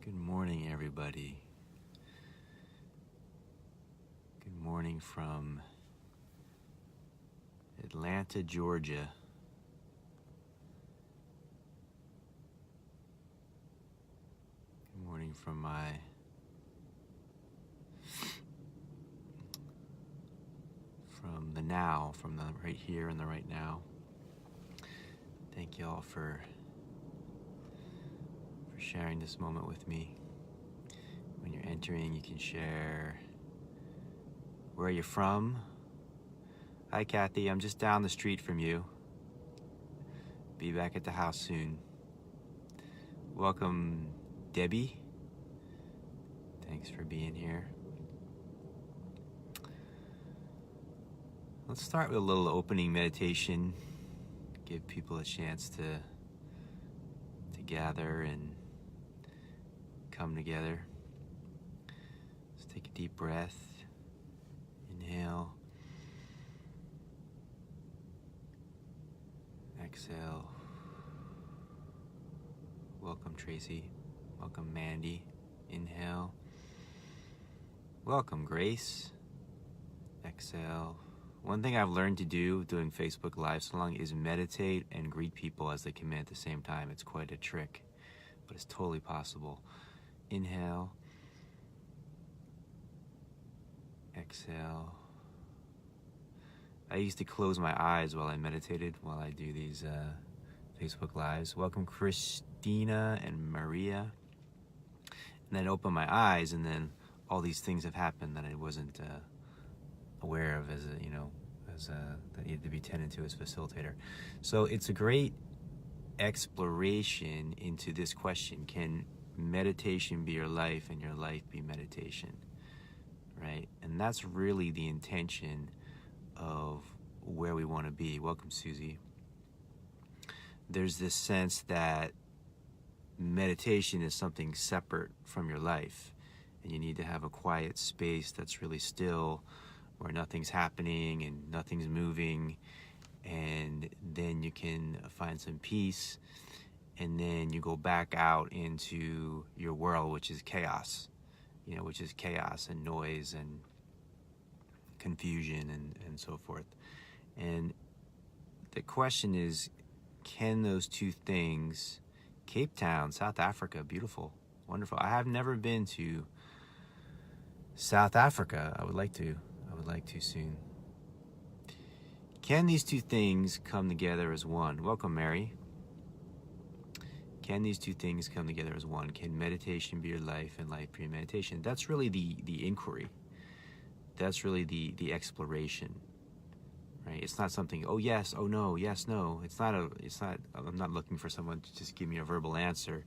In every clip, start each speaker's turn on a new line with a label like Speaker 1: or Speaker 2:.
Speaker 1: Good morning, everybody. Good morning from Atlanta, Georgia. Good morning from the now, from the right here and the right now. Thank you all for sharing this moment with me. When you're entering, you can share where you're from. Hi, Kathy. I'm just down the street from you. Be back at the house soon. Welcome, Debbie. Thanks for being here. Let's start with a little opening meditation. Give people a chance to gather and come together. Let's take a deep breath. Inhale. Exhale. Welcome, Tracy. Welcome, Mandy. Inhale. Welcome, Grace. Exhale. One thing I've learned to do doing Facebook Live so long is meditate and greet people as they come in at the same time. It's quite a trick, but it's totally possible. Inhale. Exhale. I used to close my eyes while I meditated, while I do these Facebook Lives. Welcome, Christina and Maria. And then open my eyes, and then all these things have happened that I wasn't aware of that needed to be tended to as facilitator. So it's a great exploration into this question: can meditation be your life and your life be meditation? Right? And that's really the intention of where we want to be. Welcome, Susie. There's this sense that meditation is something separate from your life, and you need to have a quiet space that's really still, where nothing's happening and nothing's moving, and then you can find some peace, and then you go back out into your world, which is chaos, which is chaos and noise and confusion and so forth. And the question is, can those two things, Cape Town, South Africa, beautiful, wonderful. I have never been to South Africa. I would like to soon. Can these two things come together as one? Welcome, Mary. Can these two things come together as one? Can meditation be your life and life be your meditation? That's really the inquiry. That's really the exploration, right? It's not something, oh yes, oh no, yes, no. It's not, I'm not looking for someone to just give me a verbal answer.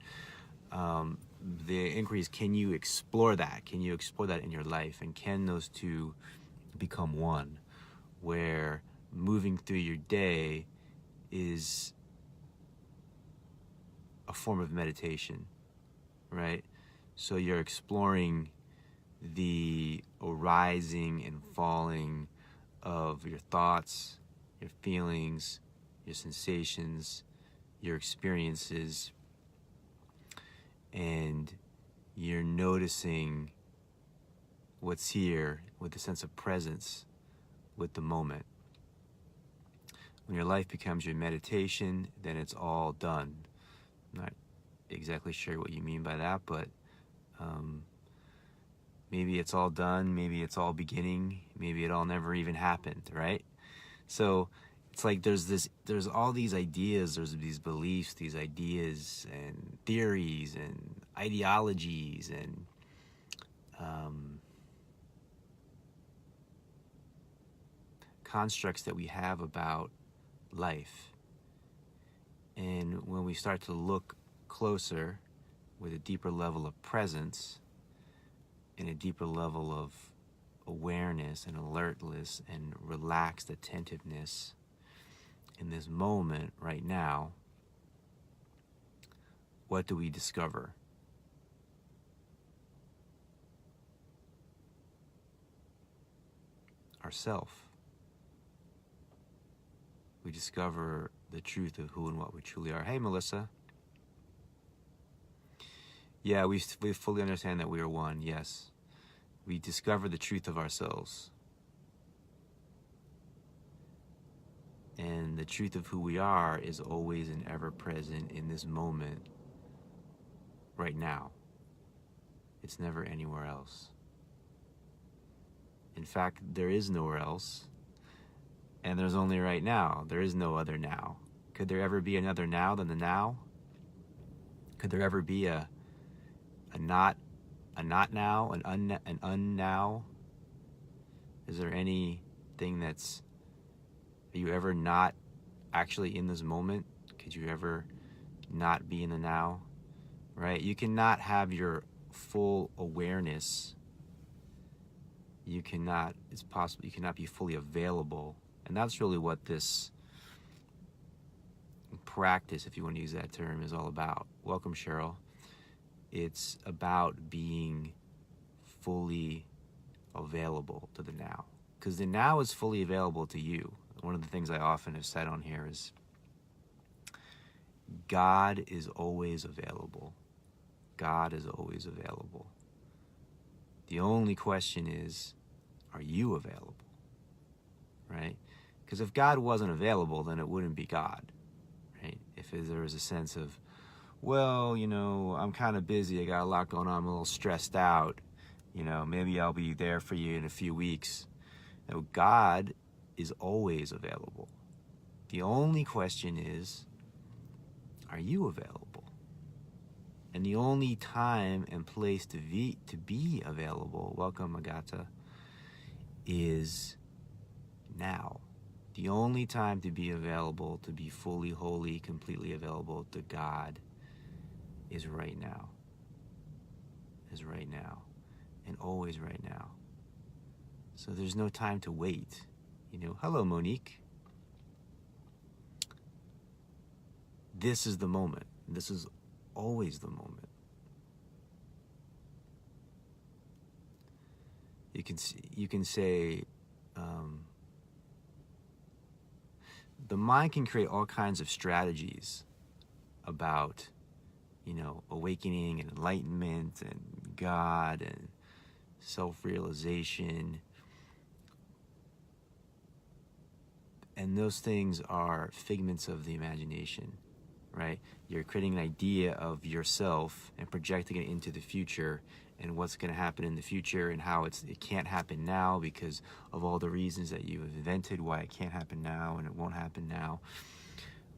Speaker 1: The inquiry is, can you explore that? Can you explore that in your life? And can those two become one, where moving through your day is a form of meditation, right? So you're exploring the arising and falling of your thoughts, your feelings, your sensations, your experiences, and you're noticing what's here with a sense of presence with the moment. When your life becomes your meditation, then it's all done. I'm not exactly sure what you mean by that, but maybe it's all done, maybe it's all beginning, maybe it all never even happened, right? So it's like there's all these ideas, there's these beliefs, these ideas and theories and ideologies and constructs that we have about life. And when we start to look closer with a deeper level of presence and a deeper level of awareness and alertness and relaxed attentiveness in this moment right now, what do we discover? Ourself. We discover the truth of who and what we truly are. Hey, Melissa. Yeah, we fully understand that we are one, yes. We discover the truth of ourselves. And the truth of who we are is always and ever present in this moment, right now. It's never anywhere else. In fact, there is nowhere else, and there's only right now. There is no other now. Could there ever be another now than the now? Could there ever be a not now, an unnow? Is there anything that's, are you ever not actually in this moment? Could you ever not be in the now? Right? You cannot have your full awareness. You cannot, it's possible, you cannot be fully available. And that's really what this practice, if you want to use that term, is all about. Welcome, Cheryl. It's about being fully available to the now. Because the now is fully available to you. One of the things I often have said on here is God is always available. God is always available. The only question is, are you available? Right? Because if God wasn't available, then it wouldn't be God. Right? If there was a sense of, well, you know, I'm kind of busy, I got a lot going on, I'm a little stressed out, you know, maybe I'll be there for you in a few weeks. No, God is always available. The only question is, are you available? And the only time and place to be available, welcome Agata, is now. The only time to be available, to be fully, wholly, completely available to God is right now. Is right now. And always right now. So there's no time to wait. You know, hello Monique. This is the moment. This is always the moment. You can say, the mind can create all kinds of strategies about, you know, awakening and enlightenment and God and self-realization. And those things are figments of the imagination, right? You're creating an idea of yourself and projecting it into the future and what's going to happen in the future and how it can't happen now because of all the reasons that you've invented why it can't happen now and it won't happen now.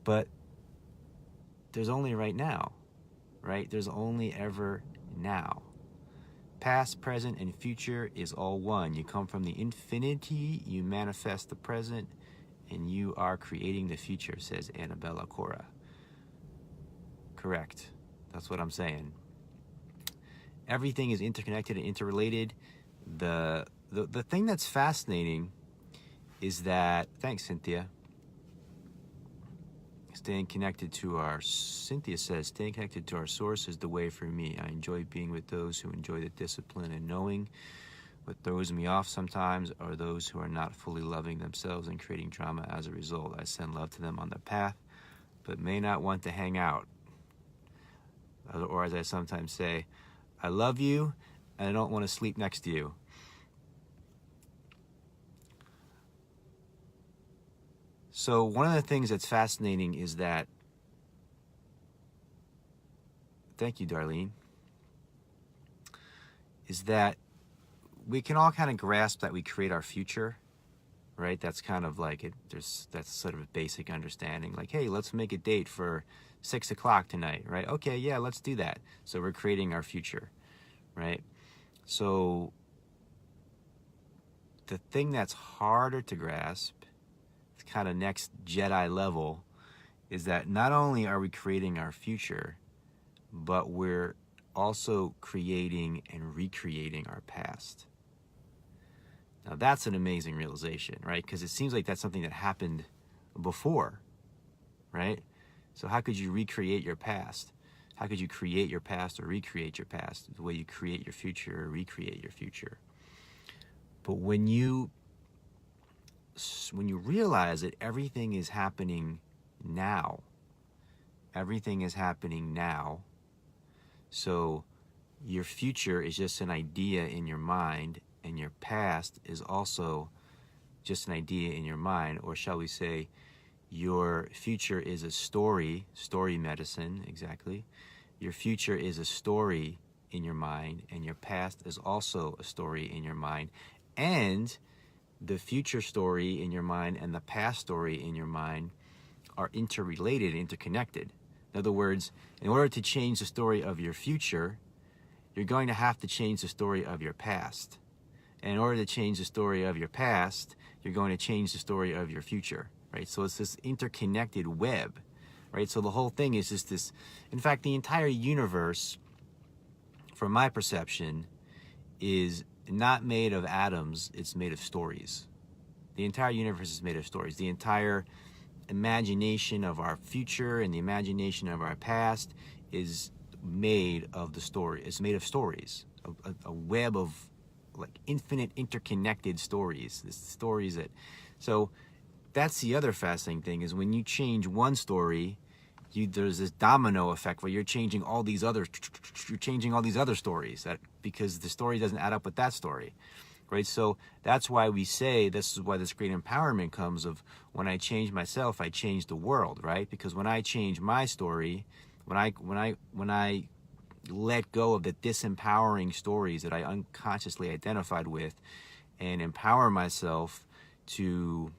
Speaker 1: But there's only right now, right? There's only ever now. Past, present, and future is all one. You come from the infinity, you manifest the present, and you are creating the future, says Annabella Cora. Correct. That's what I'm saying. Everything is interconnected and interrelated. The thing that's fascinating is that, thanks Cynthia, Cynthia says, staying connected to our source is the way for me. I enjoy being with those who enjoy the discipline and knowing. What throws me off sometimes are those who are not fully loving themselves and creating drama as a result. I send love to them on their path, but may not want to hang out. Or as I sometimes say, I love you and I don't want to sleep next to you. So one of the things that's fascinating is that, thank you, Darlene, is that we can all kind of grasp that we create our future, right? That's kind of like that's sort of a basic understanding. Like, hey, let's make a date for 6 o'clock tonight, right? Okay, yeah, let's do that. So we're creating our future, right? So the thing that's harder to grasp, it's kind of next Jedi level, is that not only are we creating our future, but we're also creating and recreating our past. Now that's an amazing realization, right? Because it seems like that's something that happened before, right? So how could you recreate your past? How could you create your past or recreate your past? The way you create your future or recreate your future. But when you realize that everything is happening now, everything is happening now. So your future is just an idea in your mind, and your past is also just an idea in your mind. Or shall we say, your future is a story medicine, exactly. Your future is a story in your mind, and your past is also a story in your mind. And the future story in your mind and the past story in your mind are interrelated, interconnected. In other words, in order to change the story of your future, you're going to have to change the story of your past. And in order to change the story of your past, you're going to change the story of your future, right? So it's this interconnected web, right? So the whole thing is just this, in fact, the entire universe, from my perception, is not made of atoms, it's made of stories. The entire universe is made of stories. The entire imagination of our future and the imagination of our past is made of the story. It's made of stories, a web of like infinite interconnected stories. This stories that, so that's the other fascinating thing, is when you change one story, there's this domino effect where you're changing all these other stories, that because the story doesn't add up with that story, right? So that's why we say, this is why this great empowerment comes of, when I change myself, I change the world, right? Because when I change my story, when I let go of the disempowering stories that I unconsciously identified with, and empower myself to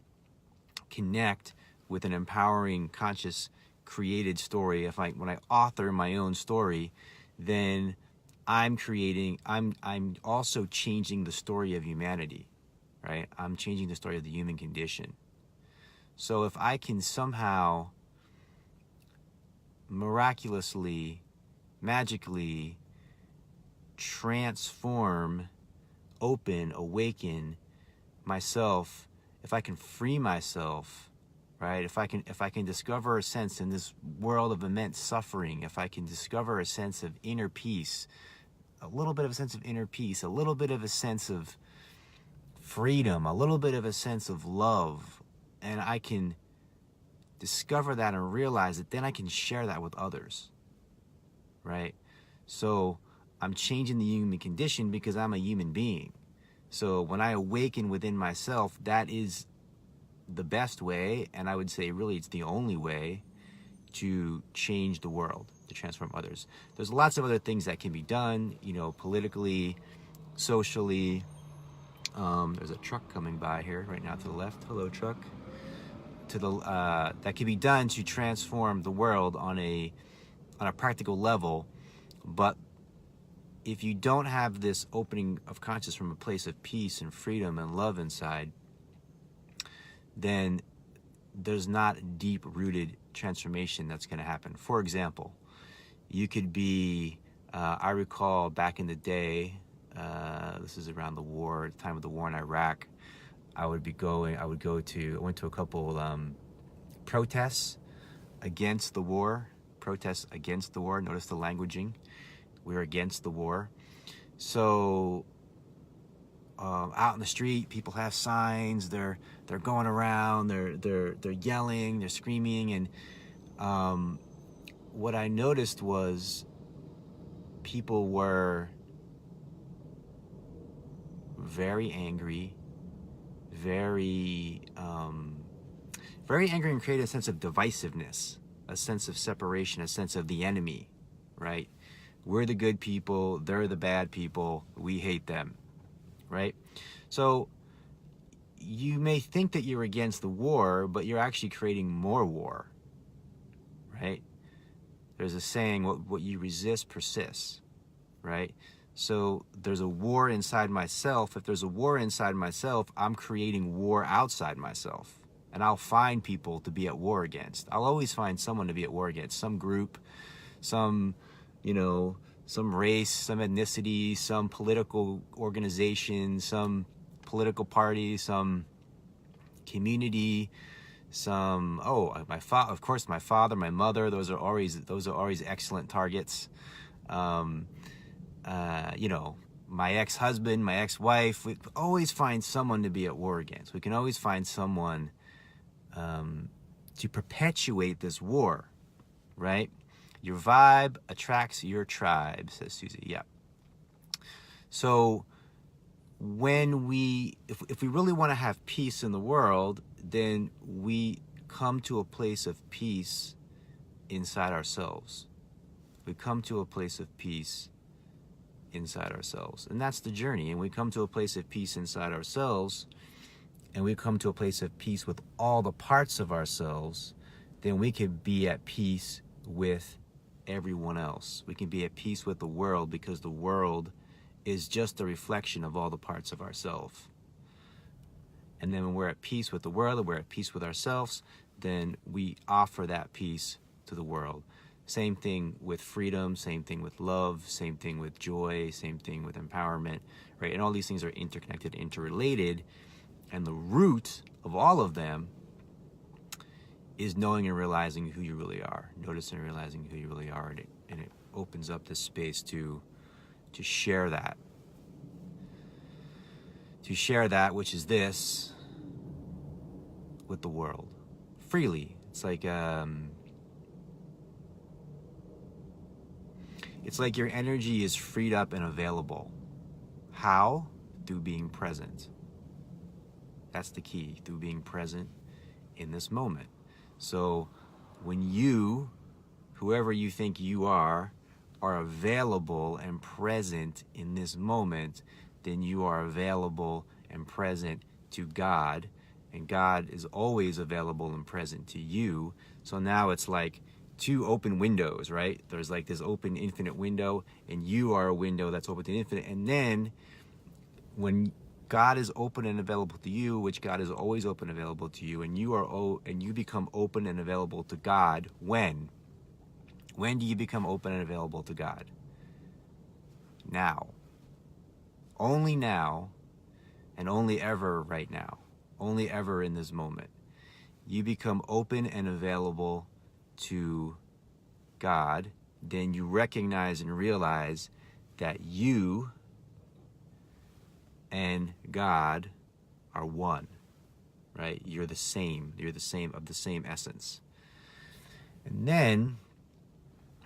Speaker 1: connect with an empowering, conscious, created story, when I author my own story, then I'm also changing the story of humanity, right? I'm changing the story of the human condition. So if I can somehow miraculously, magically transform, awaken myself, if I can free myself, right? If I can discover a sense in this world of immense suffering, if I can discover a sense of inner peace, a little bit of a sense of inner peace, a little bit of a sense of freedom, a little bit of a sense of love, and I can discover that and realize it, then I can share that with others, right? So I'm changing the human condition because I'm a human being. So when I awaken within myself, that is the best way, and I would say really it's the only way to change the world, to transform others. There's lots of other things that can be done, politically, socially. There's a truck coming by here right now to the left. Hello, truck. That can be done to transform the world on a practical level. But if you don't have this opening of consciousness from a place of peace and freedom and love inside, then there's not deep-rooted transformation that's going to happen. For example, you could be, I recall back in the day, this is around the war, time of the war in Iraq, I went to a couple protests against the war. Notice the languaging. We're against the war. So out in the street, people have signs. They're going around. They're yelling. They're screaming. And what I noticed was people were very angry, very angry, and created a sense of divisiveness, a sense of separation, a sense of the enemy, right? We're the good people, they're the bad people, we hate them, right? So you may think that you're against the war, but you're actually creating more war, right? There's a saying, what you resist persists, right? So there's a war inside myself. If there's a war inside myself, I'm creating war outside myself. And I'll find people to be at war against. I'll always find someone to be at war against. Some group, some race, some ethnicity, some political organization, some political party, some community, of course, my father, my mother, those are always excellent targets. My ex-husband, my ex-wife, we always find someone to be at war against. We can always find someone to perpetuate this war, right? Your vibe attracts your tribe, says Susie. Yeah, So if we really want to have peace in the world, then we come to a place of peace inside ourselves. We come to a place of peace inside ourselves. And that's the journey. And we come to a place of peace inside ourselves, and we come to a place of peace with all the parts of ourselves, then we can be at peace with everyone else. We can be at peace with the world, because the world is just a reflection of all the parts of ourselves. And then when we're at peace with the world and we're at peace with ourselves, then we offer that peace to the world. Same thing with freedom, same thing with love, same thing with joy, same thing with empowerment, right? And all these things are interconnected, interrelated. And the root of all of them is knowing and realizing who you really are, noticing and realizing who you really are. And it opens up this space to share that. To share that, which is this, with the world. Freely. It's like your energy is freed up and available. How? Through being present. That's the key, through being present in this moment. So when you, whoever you think you are available and present in this moment, then you are available and present to God, and God is always available and present to you. So now it's like two open windows, right? There's like this open infinite window, and you are a window that's open to infinite. And then when God is open and available to you, which God is always open and available to you, and you become open and available to God, when? When do you become open and available to God? Now. Only now, and only ever right now. Only ever in this moment. You become open and available to God, then you recognize and realize that you and God are one, right? You're the same. You're the same, of the same essence. And then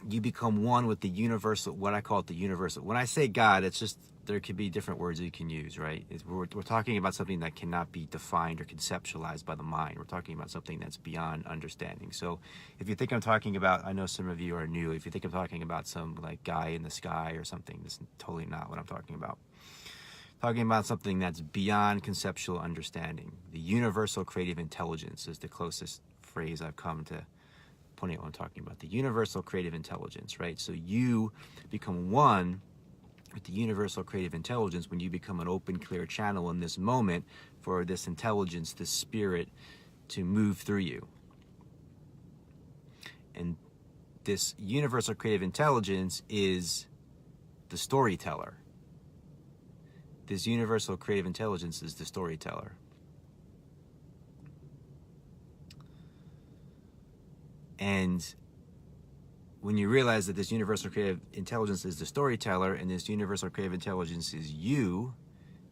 Speaker 1: you become one with the universal, what I call it the universal. When I say God, it's just, there could be different words you can use, right? We're talking about something that cannot be defined or conceptualized by the mind. We're talking about something that's beyond understanding. So if you think I'm talking about, I know some of you are new, if you think I'm talking about some like guy in the sky or something, that's totally not what I'm talking about. Talking about something that's beyond conceptual understanding. The universal creative intelligence is the closest phrase I've come to pointing out what I'm talking about. The universal creative intelligence, right? So you become one with the universal creative intelligence when you become an open, clear channel in this moment for this intelligence, this spirit to move through you. And this universal creative intelligence is the storyteller. This universal creative intelligence is the storyteller. And when you realize that this universal creative intelligence is the storyteller, and this universal creative intelligence is you,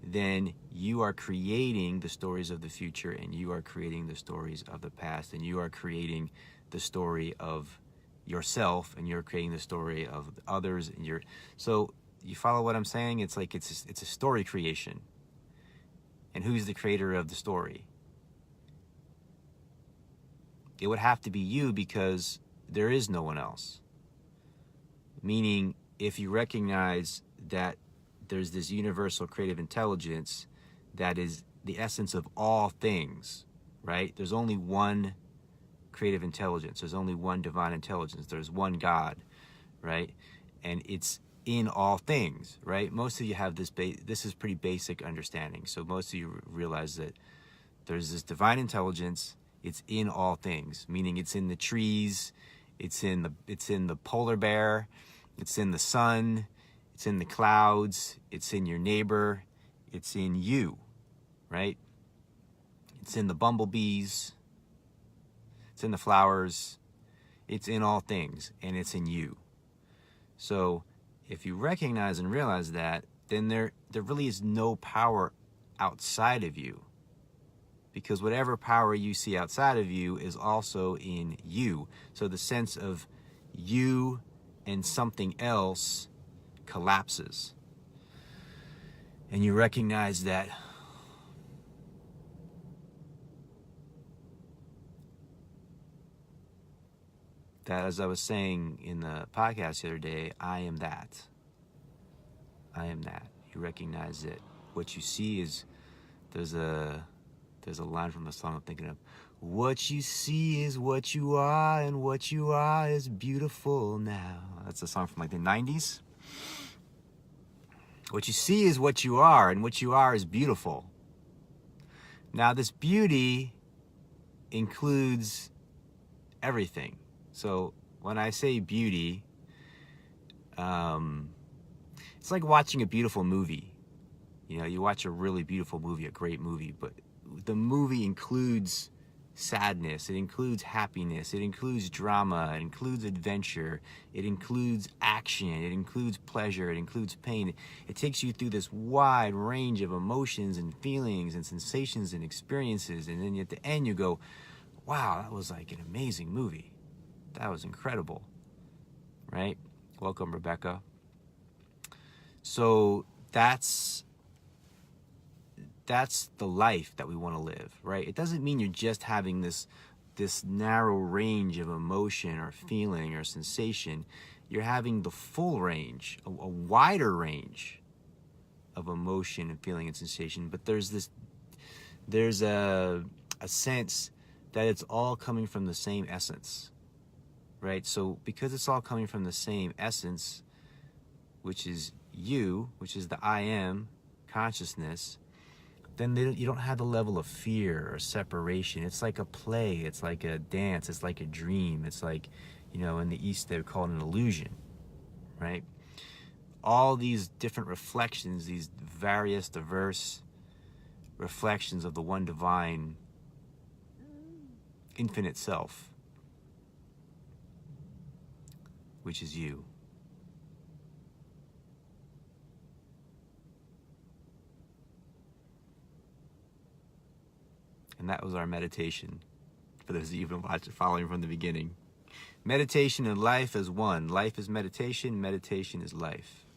Speaker 1: then you are creating the stories of the future, and you are creating the stories of the past, and you are creating the story of yourself, and you're creating the story of others. And so you follow what I'm saying? It's like it's a story creation. And who's the creator of the story? It would have to be you, because there is no one else. Meaning, if you recognize that there's this universal creative intelligence that is the essence of all things, right? There's only one creative intelligence. There's only one divine intelligence. There's one God, right? And it's in all things, right? Most of you have this is pretty basic understanding. So most of you realize that there's this divine intelligence. It's in all things, meaning it's in the trees, it's in the polar bear, it's in the sun, it's in the clouds, it's in your neighbor, it's in you, right? It's in the bumblebees, it's in the flowers, it's in all things, and it's in you. So if you recognize and realize that, then there really is no power outside of you. Because whatever power you see outside of you is also in you. So the sense of you and something else collapses. And you recognize that as I was saying in the podcast the other day, I am that. I am that. You recognize that what you see is, there's a line from the song I'm thinking of. What you see is what you are, and what you are is beautiful now. That's a song from like the 90s. What you see is what you are, and what you are is beautiful. Now, this beauty includes everything. So when I say beauty, it's like watching a beautiful movie. You know, you watch a really beautiful movie, a great movie, but the movie includes sadness, it includes happiness, it includes drama, it includes adventure, it includes action, it includes pleasure, it includes pain. It takes you through this wide range of emotions and feelings and sensations and experiences, and then at the end you go, wow, that was like an amazing movie. That was incredible, right? Welcome, Rebecca. So that's the life that we want to live, right? It doesn't mean you're just having this narrow range of emotion or feeling or sensation. You're having the full range, a wider range of emotion and feeling and sensation. But there's a sense that it's all coming from the same essence, right? So because it's all coming from the same essence, which is you, which is the I am consciousness, then you don't have the level of fear or separation. It's like a play, it's like a dance, it's like a dream. It's like, in the East they would call it an illusion, right? All these different reflections, these various, diverse reflections of the one divine, infinite self, which is you. And that was our meditation, for those of you who've been following from the beginning. Meditation and life as one. Life is meditation, meditation is life.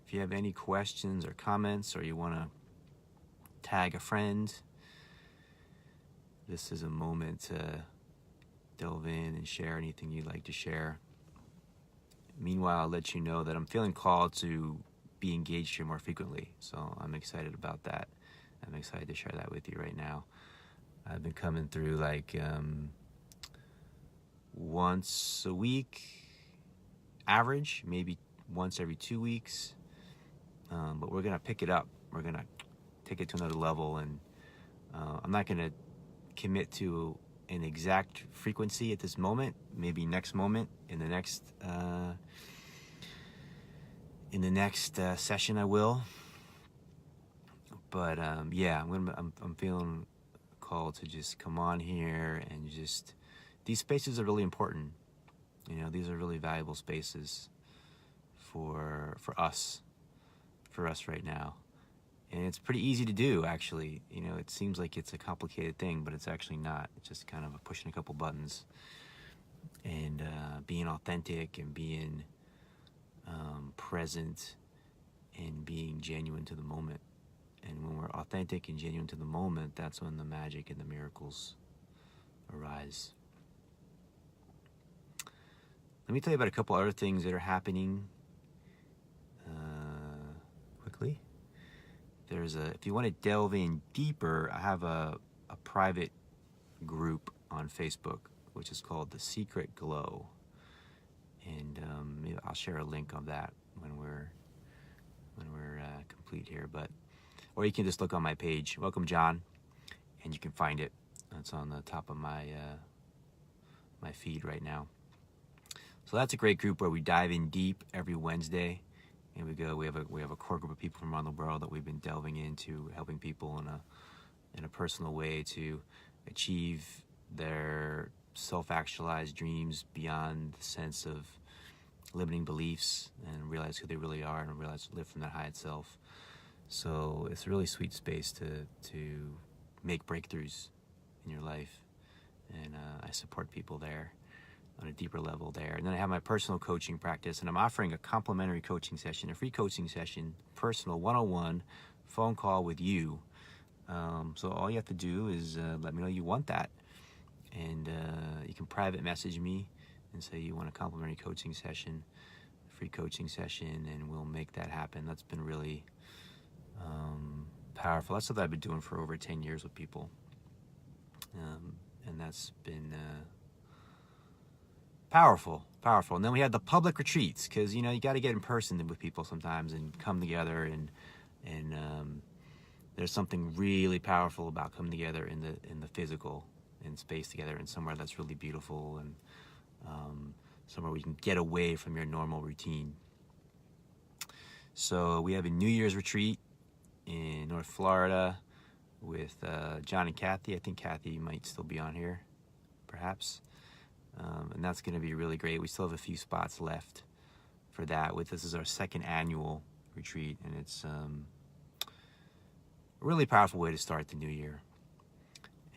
Speaker 1: If you have any questions or comments, or you want to tag a friend, this is a moment to delve in and share anything you'd like to share. Meanwhile, I'll let you know that I'm feeling called to be engaged here more frequently, so I'm excited about that. I'm excited to share that with you right now. I've been coming through like once a week average, maybe once every 2 weeks, but we're gonna pick it up. We're gonna take it to another level, and I'm not gonna commit to an exact frequency at this moment. Maybe next moment, in the next session I will. But yeah, I'm feeling called to just come on here, and just, these spaces are really important. These are really valuable spaces for us right now. And it's pretty easy to do, actually. It seems like it's a complicated thing, but it's actually not. It's just kind of pushing a couple buttons and being authentic and being present and being genuine to the moment. And when we're authentic and genuine to the moment, that's when the magic and the miracles arise. Let me tell you about a couple other things that are happening quickly. If you want to delve in deeper, I have a private group on Facebook, which is called The Secret Glow. And maybe I'll share a link of that when we're complete here. Or you can just look on my page, Welcome John, and you can find it. It's on the top of my feed right now. So that's a great group where we dive in deep every Wednesday, and we have a core group of people from around the world that we've been delving into, helping people in a personal way to achieve their self-actualized dreams beyond the sense of limiting beliefs, and realize who they really are, and realize to live from that higher self. So it's a really sweet space to make breakthroughs in your life, and I support people there. on a deeper level there. And then I have my personal coaching practice, and I'm offering a complimentary coaching session, a free coaching session, personal 101 phone call with you. So all you have to do is let me know you want that. And you can private message me and say you want a complimentary coaching session, a free coaching session, and we'll make that happen. That's been really powerful. That's something I've been doing for over 10 years with people. And that's been powerful. And then we had the public retreats, because you got to get in person with people sometimes and come together, and there's something really powerful about coming together in the physical, in space together, in somewhere that's really beautiful, and somewhere where you can get away from your normal routine. So we have a New Year's retreat in North Florida with John and Kathy. I think Kathy might still be on here, perhaps. And that's going to be really great. We still have a few spots left for that. This is our second annual retreat, and it's a really powerful way to start the new year.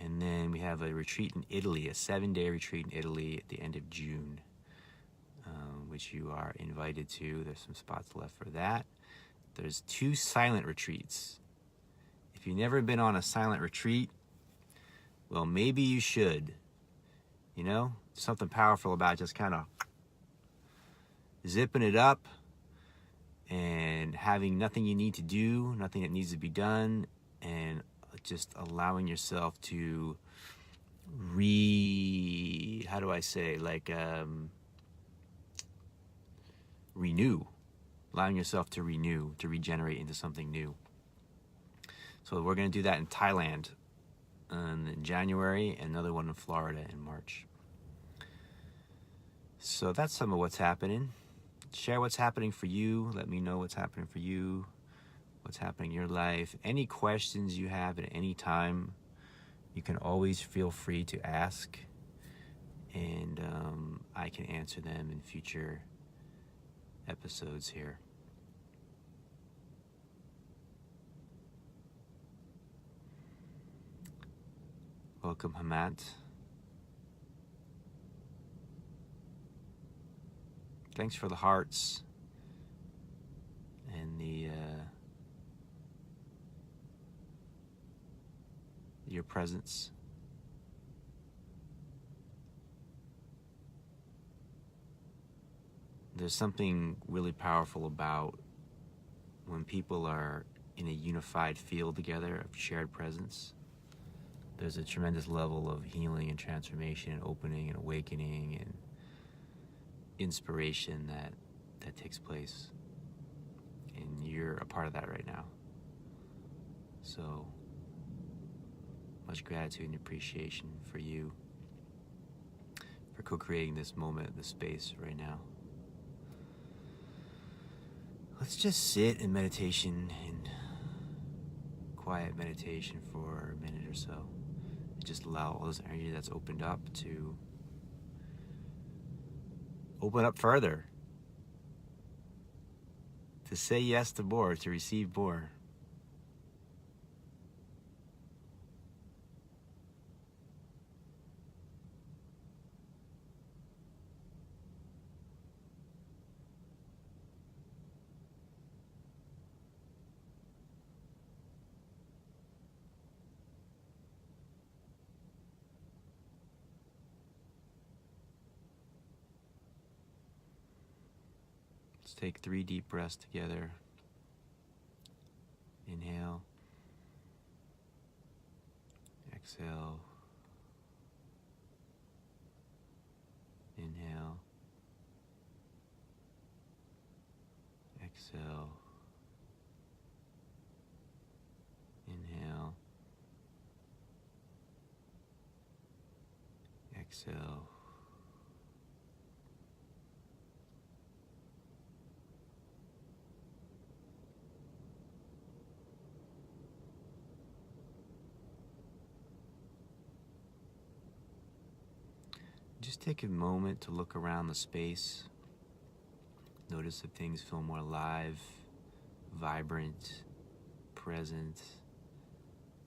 Speaker 1: And then we have a retreat in Italy, a 7-day retreat in Italy at the end of June, which you are invited to. There's some spots left for that. There's 2 silent retreats. If you've never been on a silent retreat, well, maybe you should. Something powerful about just kind of zipping it up and having nothing you need to do, nothing that needs to be done, and just allowing yourself to renew, allowing yourself to renew, to regenerate into something new. So we're going to do that in Thailand in January, and another one in Florida in March. So that's some of what's happening. Share what's happening for you. Let me know what's happening for you, what's happening in your life. Any questions you have at any time, you can always feel free to ask, and I can answer them in future episodes here. Welcome, Hamat. Thanks for the hearts and your presence. There's something really powerful about when people are in a unified field together of shared presence. There's a tremendous level of healing and transformation and opening and awakening and inspiration that takes place, and you're a part of that right now. So much gratitude and appreciation for you for co-creating this moment, this space right now. Let's just sit in meditation, in quiet meditation for a minute or so. Just allow all this energy that's opened up to open up further, to say yes to more, to receive more. Let's take 3 deep breaths together. Inhale. Exhale. Inhale. Exhale. Inhale. Exhale. Just take a moment to look around the space. Notice if things feel more alive, vibrant, present,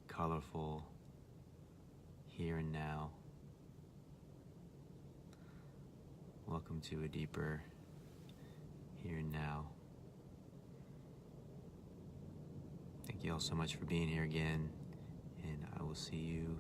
Speaker 1: colorful, here and now. Welcome to a deeper here and now. Thank you all so much for being here again, and I will see you